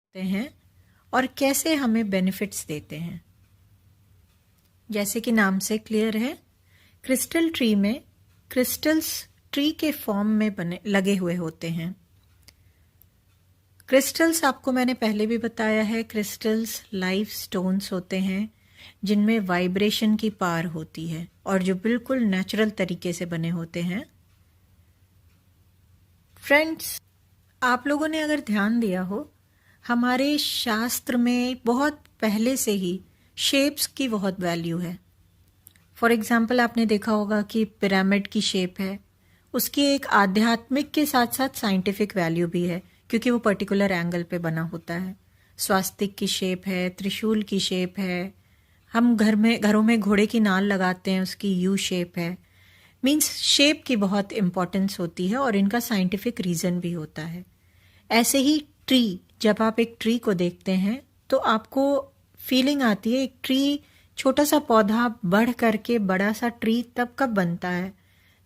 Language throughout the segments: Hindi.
होते हैं और कैसे हमें बेनिफिट्स देते हैं। जैसे कि नाम से क्लियर है, क्रिस्टल ट्री में क्रिस्टल्स ट्री के फॉर्म में बने लगे हुए होते हैं। क्रिस्टल्स आपको मैंने पहले भी बताया है, क्रिस्टल्स लाइफ स्टोन्स होते हैं जिनमें वाइब्रेशन की पावर होती है और जो बिल्कुल नेचुरल तरीके से बने होते हैं। फ्रेंड्स, आप लोगों ने अगर ध्यान दिया हो, हमारे शास्त्र में बहुत पहले से ही शेप्स की बहुत वैल्यू है। फॉर एग्जाम्पल, आपने देखा होगा कि पिरामिड की शेप है, उसकी एक आध्यात्मिक के साथ साथ साइंटिफिक वैल्यू भी है क्योंकि वो पर्टिकुलर एंगल पे बना होता है। स्वास्तिक की शेप है, त्रिशूल की शेप है, हम घरों में घोड़े की नाल लगाते हैं, उसकी यू शेप है। मीन्स शेप की बहुत इंपॉर्टेंस होती है और इनका साइंटिफिक रीज़न भी होता है। ऐसे ही ट्री, जब आप एक ट्री को देखते हैं तो आपको फीलिंग आती है, एक ट्री, छोटा सा पौधा बढ़ करके बड़ा सा ट्री तब कब बनता है?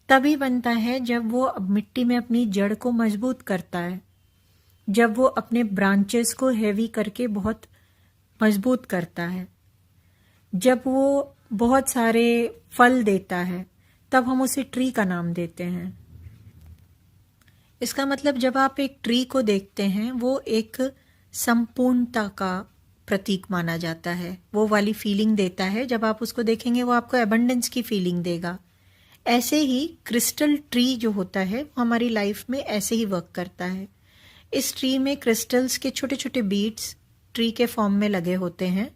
तभी बनता है जब वो मिट्टी में अपनी जड़ को मजबूत करता है, जब वो अपने ब्रांचेस को हेवी करके बहुत मजबूत करता है, जब वो बहुत सारे फल देता है, तब हम उसे ट्री का नाम देते हैं। इसका मतलब जब आप एक ट्री को देखते हैं, वो एक संपूर्णता का प्रतीक माना जाता है। वो वाली फीलिंग देता है, जब आप उसको देखेंगे वो आपको एबंडेंस की फीलिंग देगा। ऐसे ही क्रिस्टल ट्री जो होता है वो हमारी लाइफ में ऐसे ही वर्क करता है। इस ट्री में क्रिस्टल्स के छोटे छोटे बीड्स ट्री के फॉर्म में लगे होते हैं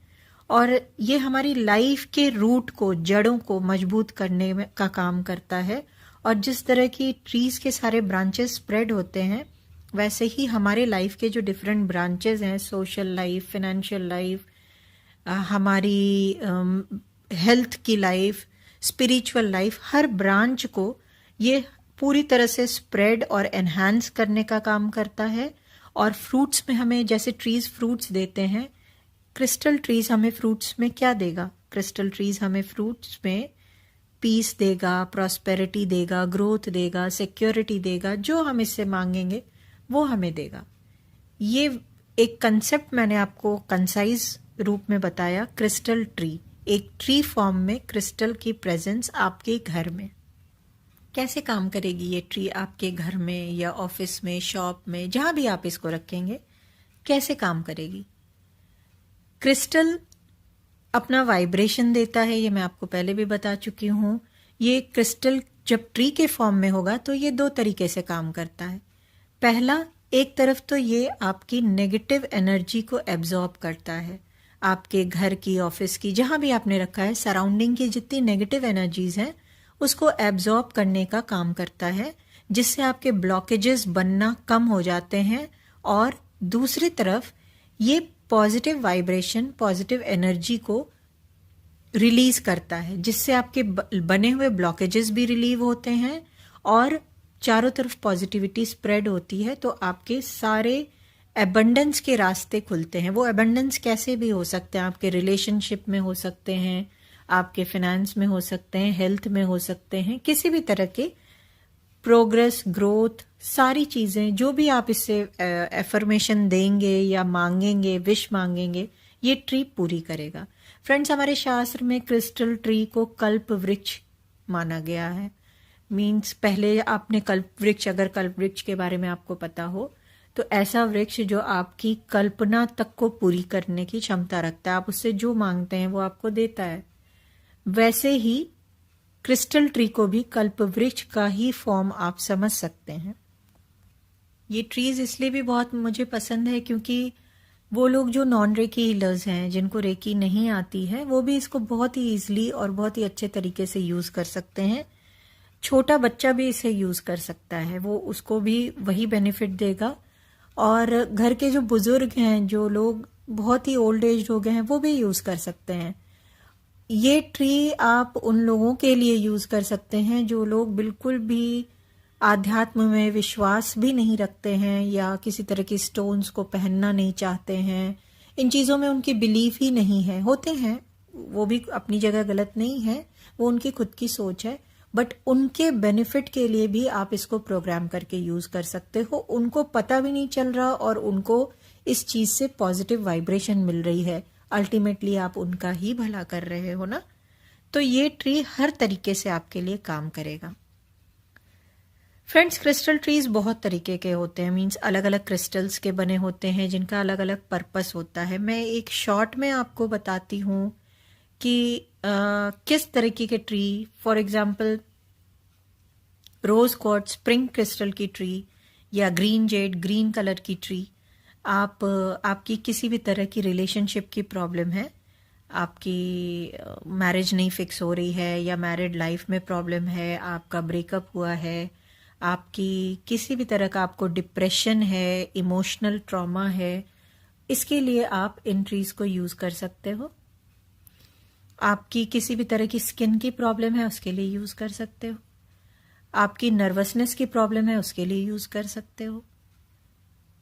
और ये हमारी लाइफ के रूट को, जड़ों को मजबूत करने में का काम करता है। और जिस तरह की ट्रीज के सारे ब्रांचेस स्प्रेड होते हैं, वैसे ही हमारे लाइफ के जो डिफरेंट ब्रांचेस हैं, सोशल लाइफ, फाइनेंशियल लाइफ, हमारी हेल्थ की लाइफ, स्पिरिचुअल लाइफ, हर ब्रांच को ये पूरी तरह से स्प्रेड और एनहांस करने का काम करता है। और फ्रूट्स में हमें, जैसे ट्रीज फ्रूट्स देते हैं, क्रिस्टल ट्रीज हमें फ्रूट्स में क्या देगा? क्रिस्टल ट्रीज हमें फ्रूट्स में पीस देगा, प्रॉस्पेरिटी देगा, ग्रोथ देगा, सिक्योरिटी देगा। जो हम इससे मांगेंगे वो हमें देगा। ये एक कंसेप्ट मैंने आपको कंसाइज रूप में बताया। क्रिस्टल ट्री, एक ट्री फॉर्म में क्रिस्टल की प्रेजेंस आपके घर में कैसे काम करेगी? ये ट्री आपके घर में या ऑफिस में, शॉप में, जहां भी आप इसको रखेंगे, कैसे काम करेगी? क्रिस्टल अपना वाइब्रेशन देता है, ये मैं आपको पहले भी बता चुकी हूँ। ये क्रिस्टल जब ट्री के फॉर्म में होगा तो ये दो तरीके से काम करता है। पहला, एक तरफ तो ये आपकी नेगेटिव एनर्जी को एब्जॉर्ब करता है। आपके घर की, ऑफिस की, जहां भी आपने रखा है, सराउंडिंग की जितनी नेगेटिव एनर्जीज हैं उसको एब्जॉर्ब करने का काम करता है, जिससे आपके ब्लॉकेजेस बनना कम हो जाते हैं। और दूसरी तरफ ये पॉजिटिव वाइब्रेशन, पॉजिटिव एनर्जी को रिलीज करता है, जिससे आपके बने हुए ब्लॉकेजेस भी रिलीव होते हैं और चारों तरफ पॉजिटिविटी स्प्रेड होती है। तो आपके सारे एबंडेंस के रास्ते खुलते हैं। वो एबंडेंस कैसे भी हो सकते हैं, आपके रिलेशनशिप में हो सकते हैं, आपके फाइनेंस में हो सकते हैं, हेल्थ में हो सकते हैं, किसी भी तरह के प्रोग्रेस, ग्रोथ, सारी चीजें जो भी आप इससे एफर्मेशन देंगे या मांगेंगे, विश मांगेंगे, ये ट्री पूरी करेगा। फ्रेंड्स, हमारे शास्त्र में क्रिस्टल ट्री को कल्प वृक्ष माना गया है। मीन्स, पहले आपने कल्प वृक्ष, अगर कल्प वृक्ष के बारे में आपको पता हो, तो ऐसा वृक्ष जो आपकी कल्पना तक को पूरी करने की क्षमता रखता है। आप उससे जो मांगते हैं वो आपको देता है। वैसे ही क्रिस्टल ट्री को भी कल्प वृक्ष का ही फॉर्म आप समझ सकते हैं। ये ट्रीज इसलिए भी बहुत मुझे पसंद है क्योंकि वो लोग जो नॉन रेकी हीलर्स हैं, जिनको रेकी नहीं आती है, वो भी इसको बहुत ही ईजिली और बहुत ही अच्छे तरीके से यूज कर सकते हैं। छोटा बच्चा भी इसे यूज कर सकता है, वो उसको भी वही बेनिफिट देगा। और घर के जो बुजुर्ग हैं, जो लोग बहुत ही ओल्ड एज हो गए हैं, वो भी यूज कर सकते हैं। ये ट्री आप उन लोगों के लिए यूज कर सकते हैं जो लोग बिल्कुल भी आध्यात्म में विश्वास भी नहीं रखते हैं या किसी तरह की स्टोन्स को पहनना नहीं चाहते हैं। इन चीजों में उनकी बिलीफ ही नहीं है। होते हैं, वो भी अपनी जगह गलत नहीं है, वो उनकी खुद की सोच है, बट उनके बेनिफिट के लिए भी आप इसको प्रोग्राम करके यूज कर सकते हो। उनको पता भी नहीं चल रहा और उनको इस चीज से पॉजिटिव वाइब्रेशन मिल रही है, अल्टीमेटली आप उनका ही भला कर रहे हो ना। तो ये ट्री हर तरीके से आपके लिए काम करेगा। फ्रेंड्स, क्रिस्टल ट्रीज बहुत तरीके के होते हैं, मींस अलग अलग क्रिस्टल्स के बने होते हैं जिनका अलग अलग पर्पस होता है। मैं एक शॉर्ट में आपको बताती हूँ कि किस तरीके के tree, for example rose quartz spring crystal की ट्री या ग्रीन जेड ग्रीन कलर की ट्री, आपकी किसी भी तरह की रिलेशनशिप की प्रॉब्लम है, आपकी मैरिज नहीं फिक्स हो रही है या मैरिड लाइफ में प्रॉब्लम है, आपका ब्रेकअप हुआ है, आपकी किसी भी तरह का आपको डिप्रेशन है, इमोशनल ट्रॉमा है, इसके लिए आप इन ट्रीज को यूज कर सकते हो। आपकी किसी भी तरह की स्किन की प्रॉब्लम है, उसके लिए यूज कर सकते हो। आपकी नर्वसनेस की प्रॉब्लम है, उसके लिए यूज कर सकते हो।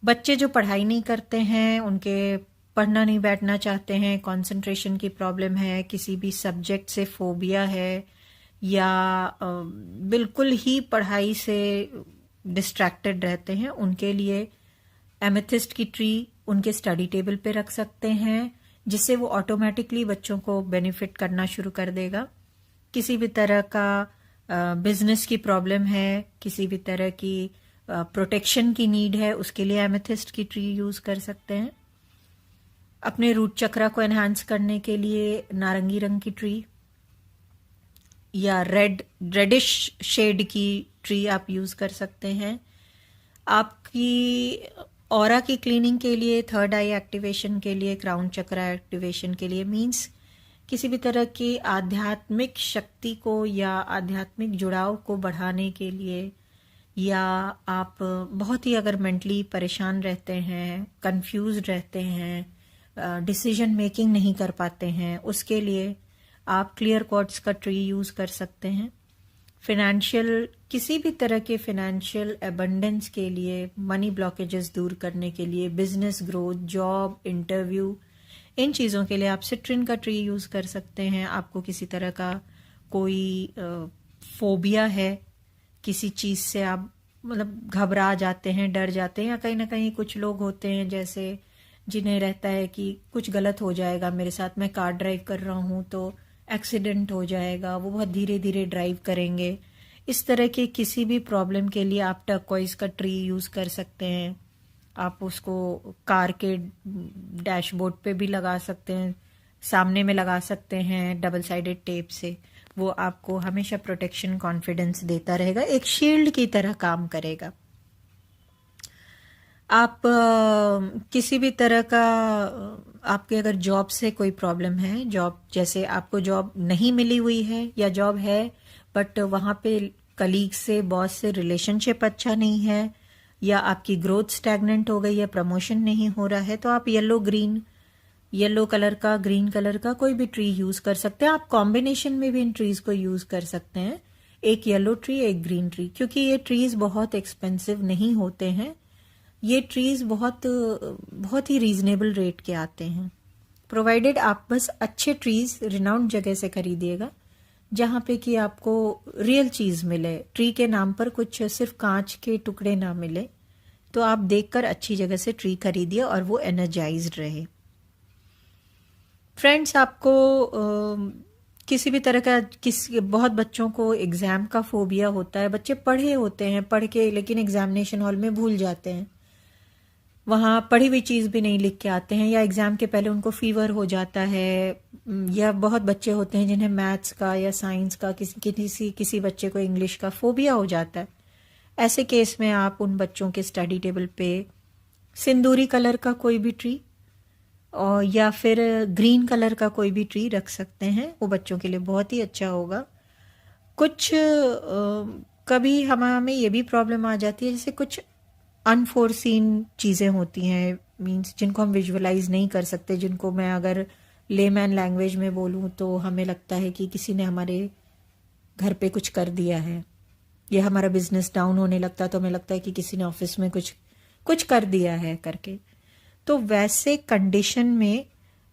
बच्चे जो पढ़ाई नहीं करते हैं, उनके पढ़ना नहीं बैठना चाहते हैं, कंसंट्रेशन की प्रॉब्लम है, किसी भी सब्जेक्ट से फोबिया है, या बिल्कुल ही पढ़ाई से डिस्ट्रैक्टेड रहते हैं, उनके लिए एमेथिस्ट की ट्री उनके स्टडी टेबल पे रख सकते हैं, जिससे वो ऑटोमेटिकली बच्चों को बेनिफिट करना शुरू कर देगा। किसी भी तरह का बिजनेस की प्रॉब्लम है, किसी भी तरह की प्रोटेक्शन की नीड है, उसके लिए एमेथिस्ट की ट्री यूज कर सकते हैं। अपने रूट चक्रा को एनहांस करने के लिए नारंगी रंग की ट्री या रेडिश शेड की ट्री आप यूज कर सकते हैं। आपकी ऑरा की क्लीनिंग के लिए, थर्ड आई एक्टिवेशन के लिए, क्राउन चक्रा एक्टिवेशन के लिए, मींस किसी भी तरह की आध्यात्मिक शक्ति को या आध्यात्मिक जुड़ाव को बढ़ाने के लिए, या आप बहुत ही अगर मेंटली परेशान रहते हैं, कंफ्यूज रहते हैं, डिसीजन मेकिंग नहीं कर पाते हैं, उसके लिए आप क्लियर क्वार्ट्ज का ट्री यूज कर सकते हैं। फिनेंशियल, किसी भी तरह के फिनेंशियल एबंडेंस के लिए, मनी ब्लॉकेजेस दूर करने के लिए, बिजनेस ग्रोथ, जॉब, इंटरव्यू, इन चीज़ों के लिए आप सिट्रिन का ट्री यूज कर सकते हैं। आपको किसी तरह का कोई फोबिया है, किसी चीज से आप मतलब घबरा जाते हैं, डर जाते हैं, या कहीं ना कहीं कुछ लोग होते हैं जैसे जिन्हें रहता है कि कुछ गलत हो जाएगा मेरे साथ, मैं कार ड्राइव कर रहा हूं तो एक्सीडेंट हो जाएगा, वो बहुत धीरे धीरे ड्राइव करेंगे। इस तरह के किसी भी प्रॉब्लम के लिए आप टर्कोइज का ट्री यूज कर सकते हैं। आप उसको कार के डैशबोर्ड पे भी लगा सकते हैं, सामने में लगा सकते हैं डबल साइडेड टेप से। वो आपको हमेशा प्रोटेक्शन, कॉन्फिडेंस देता रहेगा, एक शील्ड की तरह काम करेगा। आप किसी भी तरह का, आपके अगर जॉब से कोई प्रॉब्लम है, जॉब जैसे आपको जॉब नहीं मिली हुई है या जॉब है बट वहां पे कलीग से, बॉस से रिलेशनशिप अच्छा नहीं है, या आपकी ग्रोथ स्टैग्नेंट हो गई है, प्रमोशन नहीं हो रहा है, तो आप येलो कलर का, ग्रीन कलर का कोई भी ट्री यूज कर सकते हैं। आप कॉम्बिनेशन में भी इन ट्रीज को यूज कर सकते हैं, एक येलो ट्री, एक ग्रीन ट्री, क्योंकि ये ट्रीज बहुत एक्सपेंसिव नहीं होते हैं। ये ट्रीज बहुत ही रीजनेबल रेट के आते हैं, प्रोवाइडेड आप बस अच्छे ट्रीज रिनाउंड जगह से खरीदिएगा जहां पे कि आपको रियल चीज मिले, ट्री के नाम पर कुछ सिर्फ कांच के टुकड़े ना मिले। तो आप देखकर अच्छी जगह से ट्री खरीदिए और वो एनर्जाइज्ड रहे। फ्रेंड्स, आपको किसी भी तरह का, बहुत बच्चों को एग्जाम का फोबिया होता है, बच्चे पढ़े होते हैं, पढ़ के लेकिन एग्जामिनेशन हॉल में भूल जाते हैं, वहाँ पढ़ी हुई चीज़ भी नहीं लिख के आते हैं, या एग्जाम के पहले उनको फीवर हो जाता है, या बहुत बच्चे होते हैं जिन्हें मैथ्स का या साइंस का, किसी बच्चे को इंग्लिश का फोबिया हो जाता है। ऐसे केस में आप उन बच्चों के स्टडी टेबल पे सिंदूरी कलर का कोई भी ट्री और या फिर ग्रीन कलर का कोई भी ट्री रख सकते हैं, वो बच्चों के लिए बहुत ही अच्छा होगा। कुछ कभी हमें ये भी प्रॉब्लम आ जाती है, जैसे कुछ अनफोर्सीन चीज़ें होती हैं, मींस जिनको हम विजुअलाइज नहीं कर सकते, जिनको मैं अगर लेमैन लैंग्वेज में बोलूँ तो हमें लगता है कि किसी ने हमारे घर पे कुछ कर दिया है, या हमारा बिजनेस डाउन होने लगता है तो हमें लगता है कि किसी ने ऑफिस में कुछ कर दिया है करके। तो वैसे कंडीशन में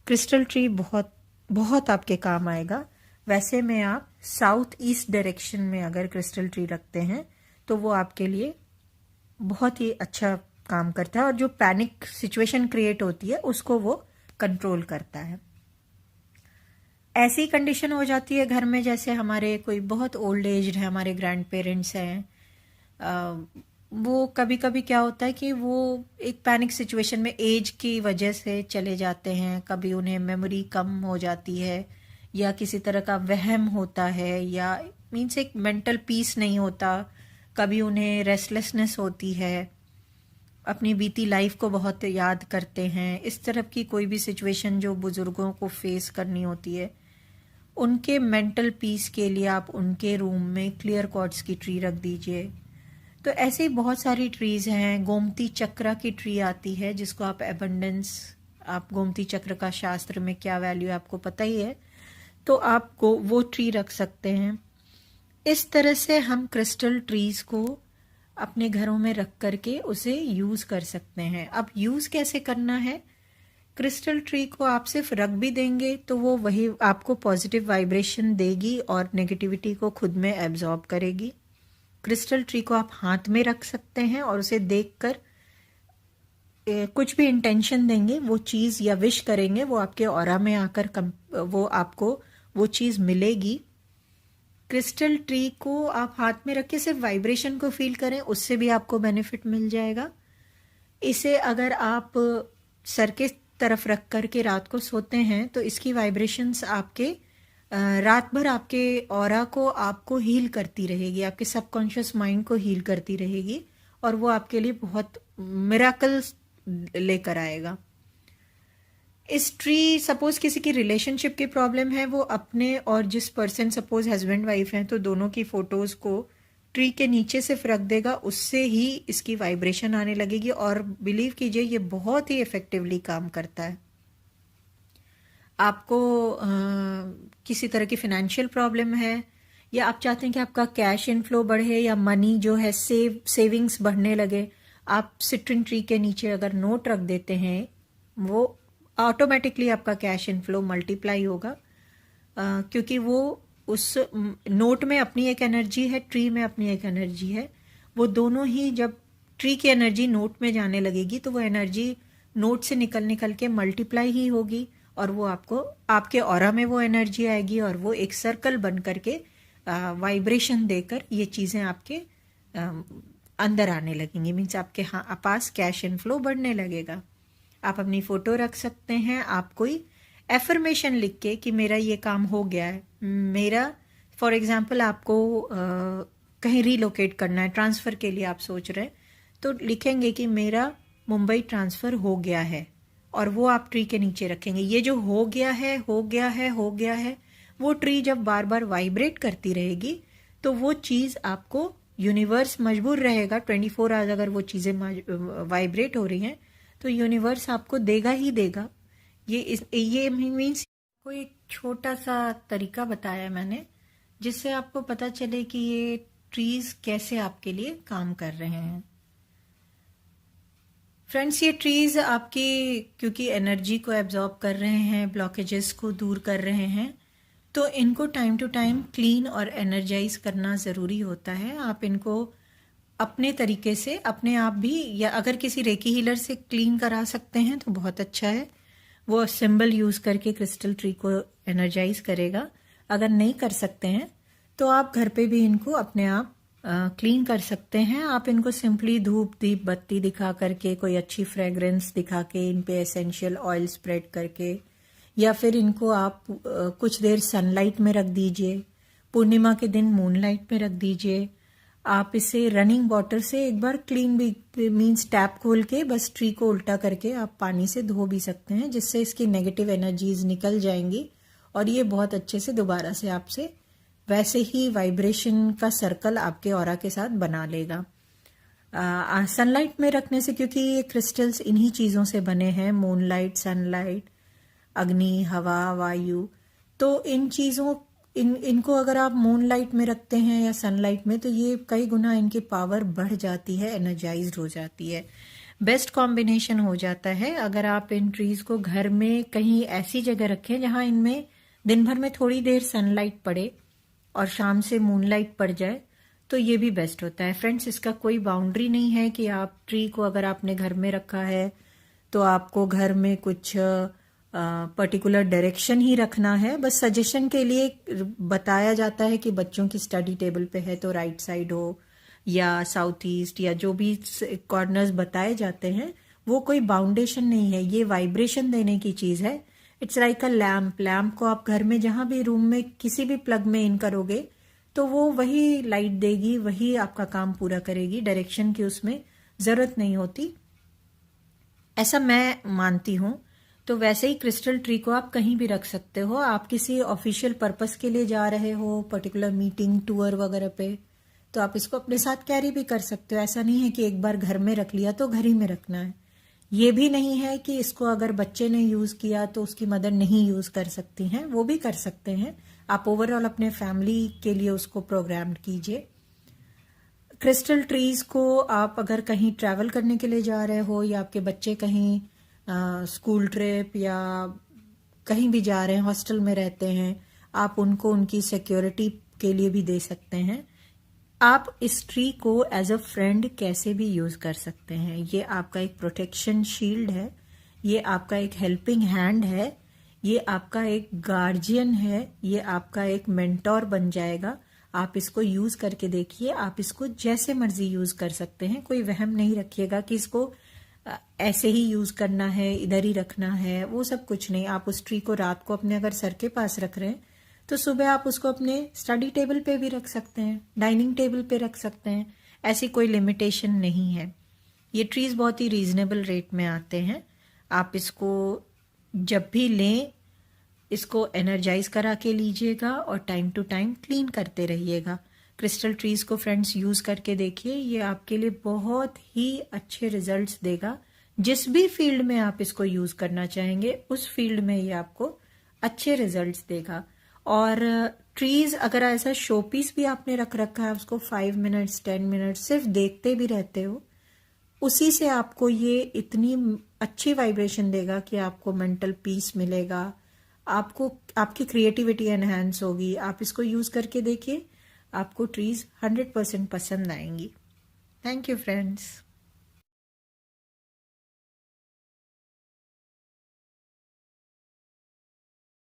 क्रिस्टल ट्री बहुत बहुत आपके काम आएगा। वैसे में आप साउथ ईस्ट डायरेक्शन में अगर क्रिस्टल ट्री रखते हैं तो वो आपके लिए बहुत ही अच्छा काम करता है और जो पैनिक सिचुएशन क्रिएट होती है उसको वो कंट्रोल करता है। ऐसी कंडीशन हो जाती है घर में, जैसे हमारे कोई बहुत ओल्ड एज है, हमारे ग्रैंड पेरेंट्स हैं, वो कभी कभी क्या होता है कि वो एक पैनिक सिचुएशन में एज की वजह से चले जाते हैं। कभी उन्हें मेमोरी कम हो जाती है या किसी तरह का वहम होता है, या मीन्स एक मेंटल पीस नहीं होता। कभी उन्हें रेस्टलेसनेस होती है, अपनी बीती लाइफ को बहुत याद करते हैं। इस तरह की कोई भी सिचुएशन जो बुजुर्गों को फेस करनी होती है, उनके मेंटल पीस के लिए आप उनके रूम में क्लियर क्वार्ट्ज की ट्री रख दीजिए। तो ऐसे ही बहुत सारी ट्रीज हैं। गोमती चक्र की ट्री आती है जिसको आप एबंडेंस, आप गोमती चक्र का शास्त्र में क्या वैल्यू है आपको पता ही है, तो आप वो ट्री रख सकते हैं। इस तरह से हम क्रिस्टल ट्रीज को अपने घरों में रख करके उसे यूज कर सकते हैं। अब यूज कैसे करना है, क्रिस्टल ट्री को आप सिर्फ रख भी देंगे तो वो वही आपको पॉजिटिव वाइब्रेशन देगी और नेगेटिविटी को खुद में एब्जॉर्ब करेगी। क्रिस्टल ट्री को आप हाथ में रख सकते हैं और उसे देखकर कुछ भी इंटेंशन देंगे, वो चीज या विश करेंगे, वो आपके ऑरा में आकर वो आपको वो चीज मिलेगी। क्रिस्टल ट्री को आप हाथ में रख के सिर्फ वाइब्रेशन को फील करें, उससे भी आपको बेनिफिट मिल जाएगा। इसे अगर आप सर के तरफ रख करके रात को सोते हैं तो इसकी वाइब्रेशंस आपके रात भर आपके ऑरा को आपको हील करती रहेगी, आपके सबकॉन्शियस माइंड को हील करती रहेगी और वो आपके लिए बहुत मिराकल्स लेकर आएगा। इस ट्री, सपोज किसी की रिलेशनशिप की प्रॉब्लम है, वो अपने और जिस पर्सन, सपोज हस्बैंड वाइफ हैं, तो दोनों की फोटोज को ट्री के नीचे सिर्फ रख देगा, उससे ही इसकी वाइब्रेशन आने लगेगी और बिलीव कीजिए ये बहुत ही इफेक्टिवली काम करता है। आपको किसी तरह की फाइनेंशियल प्रॉब्लम है या आप चाहते हैं कि आपका कैश इनफ्लो बढ़े या मनी जो है सेविंग्स बढ़ने लगे, आप सिट्रिन ट्री के नीचे अगर नोट रख देते हैं, वो ऑटोमेटिकली आपका कैश इनफ्लो मल्टीप्लाई होगा, क्योंकि वो उस नोट में अपनी एक एनर्जी है, ट्री में अपनी एक एनर्जी है। वो दोनों ही जब ट्री की एनर्जी नोट में जाने लगेगी तो वो एनर्जी नोट से निकल के मल्टीप्लाई ही होगी और वो आपको आपके ऑरा में वो एनर्जी आएगी और वो एक सर्कल बन करके वाइब्रेशन देकर ये चीज़ें आपके अंदर आने लगेंगी। मीन्स आपके पास कैश इनफ्लो बढ़ने लगेगा। आप अपनी फ़ोटो रख सकते हैं, आप कोई एफर्मेशन लिख के कि मेरा ये काम हो गया है, मेरा फॉर एग्जांपल आपको कहीं रीलोकेट करना है, ट्रांसफ़र के लिए आप सोच रहे हैं, तो लिखेंगे कि मेरा मुंबई ट्रांसफ़र हो गया है और वो आप ट्री के नीचे रखेंगे। ये जो हो गया है, हो गया है, हो गया है, वो ट्री जब बार बार वाइब्रेट करती रहेगी तो वो चीज़ आपको, यूनिवर्स मजबूर रहेगा 24 आवर्स, अगर वो चीज़ें वाइब्रेट हो रही हैं तो यूनिवर्स आपको देगा ही देगा। ये मीन्स कोई एक छोटा सा तरीका बताया मैंने जिससे आपको पता चले कि ये ट्रीज कैसे आपके लिए काम कर रहे हैं। फ्रेंड्स, ये ट्रीज आपकी क्योंकि एनर्जी को एब्जॉर्ब कर रहे हैं, ब्लॉकेजेस को दूर कर रहे हैं, तो इनको टाइम टू टाइम क्लीन और एनर्जाइज करना ज़रूरी होता है। आप इनको अपने तरीके से अपने आप भी, या अगर किसी रेकी हीलर से क्लीन करा सकते हैं तो बहुत अच्छा है, वो सिंबल यूज़ करके क्रिस्टल ट्री को एनर्जाइज करेगा। अगर नहीं कर सकते हैं तो आप घर पे भी इनको अपने आप क्लीन कर सकते हैं। आप इनको सिंपली धूप दीप बत्ती दिखा करके, कोई अच्छी फ्रेग्रेंस दिखा के, इन पे एसेंशियल ऑयल स्प्रेड करके, या फिर इनको आप कुछ देर सनलाइट में रख दीजिए, पूर्णिमा के दिन मूनलाइट में रख दीजिए। आप इसे रनिंग वाटर से एक बार क्लीन भी, मीन्स टैप खोल के बस ट्री को उल्टा करके आप पानी से धो भी सकते हैं, जिससे इसकी नेगेटिव एनर्जीज निकल जाएंगी और ये बहुत अच्छे से दोबारा से आपसे वैसे ही वाइब्रेशन का सर्कल आपके ऑरा के साथ बना लेगा। सनलाइट में रखने से, क्योंकि ये क्रिस्टल्स इन्हीं चीज़ों से बने हैं, मूनलाइट, सनलाइट, अग्नि, हवा, वायु, तो इन चीज़ों इनको अगर आप मूनलाइट में रखते हैं या सनलाइट में तो ये कई गुना इनकी पावर बढ़ जाती है, एनर्जाइज्ड हो जाती है, बेस्ट कॉम्बिनेशन हो जाता है। अगर आप इन ट्रीज को घर में कहीं ऐसी जगह रखें जहां इनमें दिन भर में थोड़ी देर सनलाइट पड़े और शाम से मूनलाइट पड़ जाए, तो ये भी बेस्ट होता है। फ्रेंड्स, इसका कोई बाउंड्री नहीं है कि आप ट्री को अगर आपने घर में रखा है तो आपको घर में कुछ पर्टिकुलर डायरेक्शन ही रखना है। बस सजेशन के लिए बताया जाता है कि बच्चों की स्टडी टेबल पे है तो राइट साइड हो या साउथ ईस्ट, या जो भी कॉर्नर्स बताए जाते हैं वो कोई बाउंडेशन नहीं है, ये वाइब्रेशन देने की चीज़ है। It's like a lamp. Lamp को आप घर में जहां भी रूम में किसी भी प्लग में इन करोगे तो वो वही लाइट देगी, वही आपका काम पूरा करेगी, डायरेक्शन की उसमें ज़रूरत नहीं होती, ऐसा मैं मानती हूँ। तो वैसे ही क्रिस्टल ट्री को आप कहीं भी रख सकते हो। आप किसी ऑफिशियल पर्पस के लिए जा रहे हो, पर्टिकुलर मीटिंग, टूर वगैरह पे, तो आप इसको अपने साथ कैरी भी कर सकते हो। ऐसा नहीं है कि एक बार घर में रख लिया तो घर ही में रखना है। ये भी नहीं है कि इसको अगर बच्चे ने यूज़ किया तो उसकी मदर नहीं यूज़ कर सकती हैं, वो भी कर सकते हैं। आप ओवरऑल अपने फैमिली के लिए उसको प्रोग्राम कीजिए। क्रिस्टल ट्रीज को आप अगर कहीं ट्रैवल करने के लिए जा रहे हो या आपके बच्चे कहीं स्कूल ट्रिप या कहीं भी जा रहे हैं, हॉस्टल में रहते हैं, आप उनको उनकी सिक्योरिटी के लिए भी दे सकते हैं। आप इस ट्री को एज अ फ्रेंड कैसे भी यूज कर सकते हैं। ये आपका एक प्रोटेक्शन शील्ड है, ये आपका एक हेल्पिंग हैंड है, ये आपका एक गार्जियन है, ये आपका एक मेंटोर बन जाएगा। आप इसको यूज करके देखिए। आप इसको जैसे मर्जी यूज कर सकते हैं। कोई वहम नहीं रखिएगा कि इसको ऐसे ही यूज करना है, इधर ही रखना है, वो सब कुछ नहीं। आप उस ट्री को रात को अपने अगर सर के पास रख रहे हैं तो सुबह आप उसको अपने स्टडी टेबल पे भी रख सकते हैं, डाइनिंग टेबल पे रख सकते हैं। ऐसी कोई लिमिटेशन नहीं है। ये ट्रीज बहुत ही रीजनेबल रेट में आते हैं। आप इसको जब भी लें इसको एनर्जाइज करा के लीजिएगा और टाइम टू टाइम क्लीन करते रहिएगा। क्रिस्टल ट्रीज को फ्रेंड्स यूज करके देखिए, ये आपके लिए बहुत ही अच्छे रिजल्ट्स देगा। जिस भी फील्ड में आप इसको यूज करना चाहेंगे उस फील्ड में ये आपको अच्छे रिजल्ट्स देगा। और ट्रीज अगर ऐसा शो पीस भी आपने रख रखा है, उसको 5 मिनट्स 10 मिनट्स सिर्फ देखते भी रहते हो, उसी से आपको ये इतनी अच्छी वाइब्रेशन देगा कि आपको मेंटल पीस मिलेगा, आपको आपकी क्रिएटिविटी एनहांस होगी। आप इसको यूज करके देखिए, आपको ट्रीज 100% पसंद आएंगी। Thank you friends.